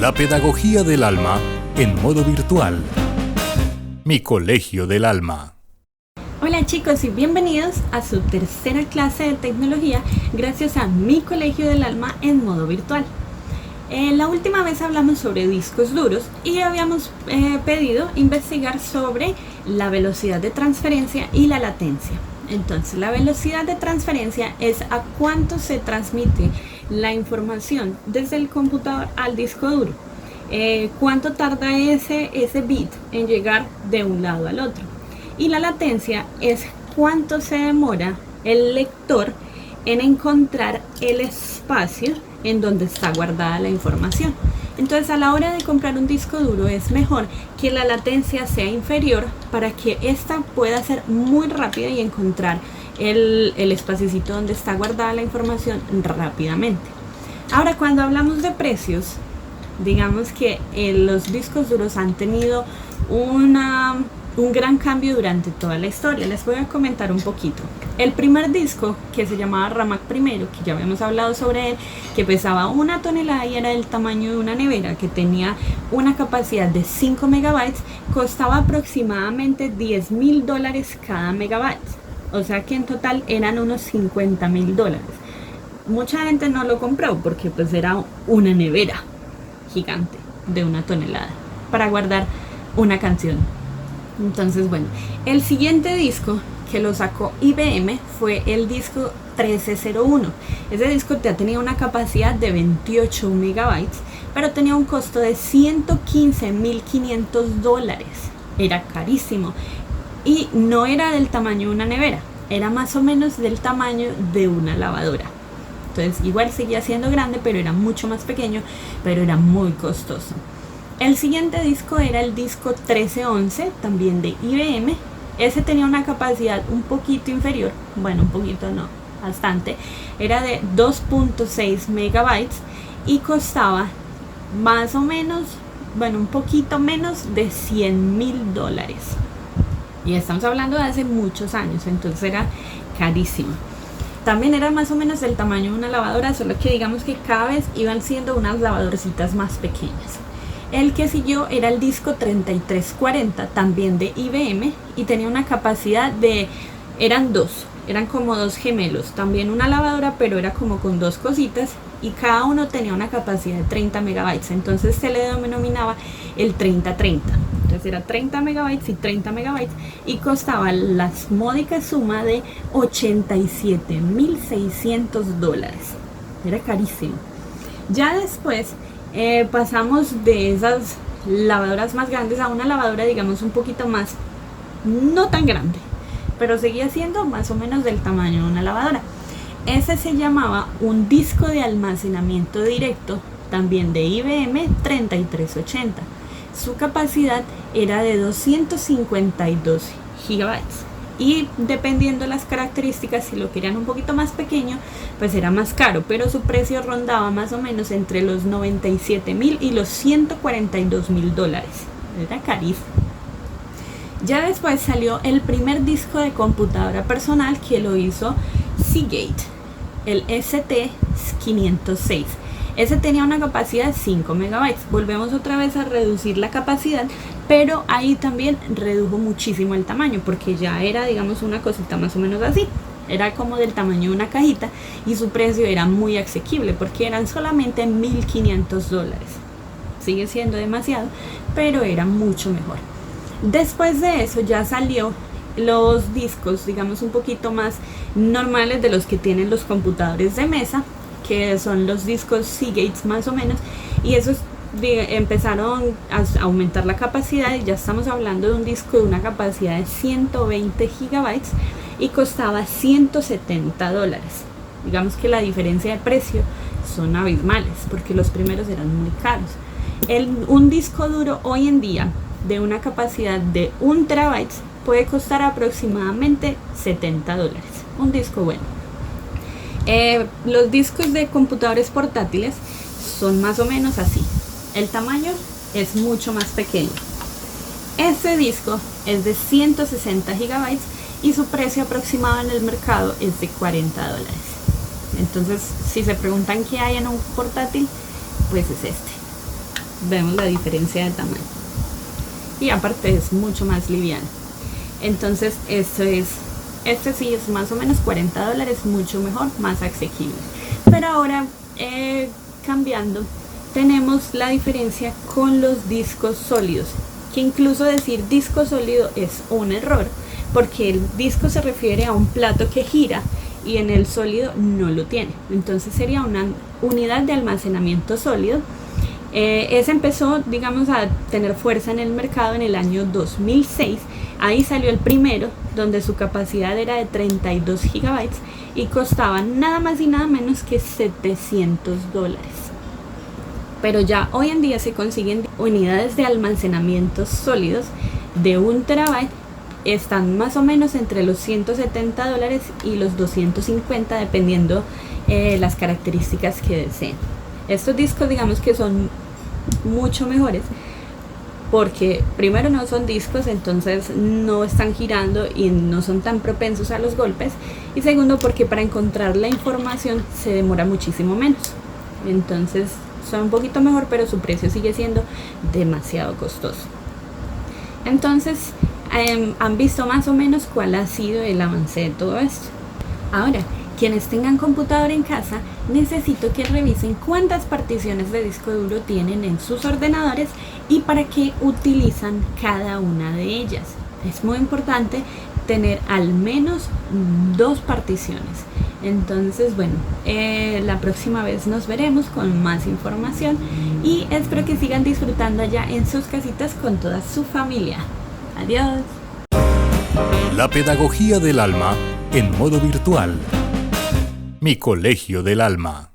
La pedagogía del alma en modo virtual. Mi Colegio del Alma. Hola chicos y bienvenidos a su tercera clase de tecnología gracias a Mi Colegio del Alma en modo virtual. La última vez hablamos sobre discos duros y habíamos pedido investigar sobre la velocidad de transferencia y la latencia. Entonces, la velocidad de transferencia es a cuánto se transmite la información desde el computador al disco duro. Cuánto tarda ese bit en llegar de un lado al otro. Y la latencia es cuánto se demora el lector en encontrar el espacio en donde está guardada la información. Entonces, a la hora de comprar un disco duro es mejor que la latencia sea inferior para que ésta pueda ser muy rápida y encontrar el espacito donde está guardada la información rápidamente. Ahora, cuando hablamos de precios, digamos que los discos duros han tenido un gran cambio durante toda la historia. Les voy a comentar un poquito. El primer disco, que se llamaba Ramac I, que ya habíamos hablado sobre él, que pesaba 1 tonelada y era del tamaño de una nevera, que tenía una capacidad de 5 megabytes, costaba aproximadamente $10,000 cada megabyte. O sea que en total eran unos $50,000. Mucha gente no lo compró porque pues era una nevera gigante de 1 tonelada para guardar una canción. Entonces, bueno, el siguiente disco que lo sacó IBM fue el disco 1301. Ese disco ya tenía una capacidad de 28 megabytes, pero tenía un costo de $115,500. Era carísimo y no era del tamaño de una nevera, era más o menos del tamaño de una lavadora. Entonces, igual seguía siendo grande, pero era mucho más pequeño, pero era muy costoso. El siguiente disco era el disco 1311, también de IBM. Ese tenía una capacidad un poquito inferior, bueno, un poquito no, bastante. Era de 2.6 megabytes y costaba más o menos, bueno, un poquito menos de $100,000. Y estamos hablando de hace muchos años, entonces era carísimo. También era más o menos del tamaño de una lavadora, solo que digamos que cada vez iban siendo unas lavadorcitas más pequeñas. El que siguió era el disco 3340, también de IBM, y tenía una capacidad eran como dos gemelos, también una lavadora, pero era como con dos cositas, y cada uno tenía una capacidad de 30 megabytes, entonces se le denominaba el 3030. Entonces era 30 megabytes y 30 megabytes, y costaba la módica suma de $87,600. Era carísimo. Ya después pasamos de esas lavadoras más grandes a una lavadora, digamos, un poquito más, no tan grande, pero seguía siendo más o menos del tamaño de una lavadora. Ese se llamaba un disco de almacenamiento directo, también de IBM 3380. Su capacidad era de 252 gigabytes. Y dependiendo de las características, si lo querían un poquito más pequeño, pues era más caro, pero su precio rondaba más o menos entre los $97,000 y los $142,000. Era carísimo. Ya después salió el primer disco de computadora personal, que lo hizo Seagate, el ST506. Ese tenía una capacidad de 5 megabytes. Volvemos otra vez a reducir la capacidad, pero ahí también redujo muchísimo el tamaño, porque ya era, digamos, una cosita más o menos así. Era como del tamaño de una cajita y su precio era muy asequible porque eran solamente $1,500. Sigue siendo demasiado, pero era mucho mejor. Después de eso ya salió los discos, digamos, un poquito más normales, de los que tienen los computadores de mesa, que son los discos Seagate más o menos, y esos empezaron a aumentar la capacidad y ya estamos hablando de un disco de una capacidad de 120 gigabytes y costaba $170. Digamos que la diferencia de precio son abismales porque los primeros eran muy caros. Un disco duro hoy en día de una capacidad de 1 terabyte puede costar aproximadamente $70. Un disco bueno. Los discos de computadores portátiles son más o menos así. El tamaño es mucho más pequeño. Este disco es de 160 gigabytes y su precio aproximado en el mercado es de $40. Entonces, si se preguntan qué hay en un portátil, pues es este. vemos la diferencia de tamaño. Y aparte es mucho más liviano. Entonces este sí es más o menos $40, mucho mejor, más asequible. Pero ahora cambiando, tenemos la diferencia con los discos sólidos, que incluso decir disco sólido es un error, porque el disco se refiere a un plato que gira y en el sólido no lo tiene. Entonces sería una unidad de almacenamiento sólido. Ese empezó, digamos, a tener fuerza en el mercado en el año 2006. Ahí salió el primero, donde su capacidad era de 32 GB y costaba nada más y nada menos que $700. Pero ya hoy en día se consiguen unidades de almacenamiento sólidos de 1 TB. Están más o menos entre los $170 y los $250, dependiendo las características que deseen. Estos discos, digamos que son mucho mejores porque primero no son discos, entonces no están girando y no son tan propensos a los golpes, y segundo porque para encontrar la información se demora muchísimo menos. Entonces son un poquito mejor, pero su precio sigue siendo demasiado costoso. Entonces han visto más o menos cuál ha sido el avance de todo esto. Ahora, quienes tengan computador en casa, necesito que revisen cuántas particiones de disco duro tienen en sus ordenadores y para qué utilizan cada una de ellas. Es muy importante tener al menos 2 particiones. Entonces, bueno, la próxima vez nos veremos con más información y espero que sigan disfrutando allá en sus casitas con toda su familia. Adiós. La pedagogía del alma en modo virtual. Mi Colegio del Alma.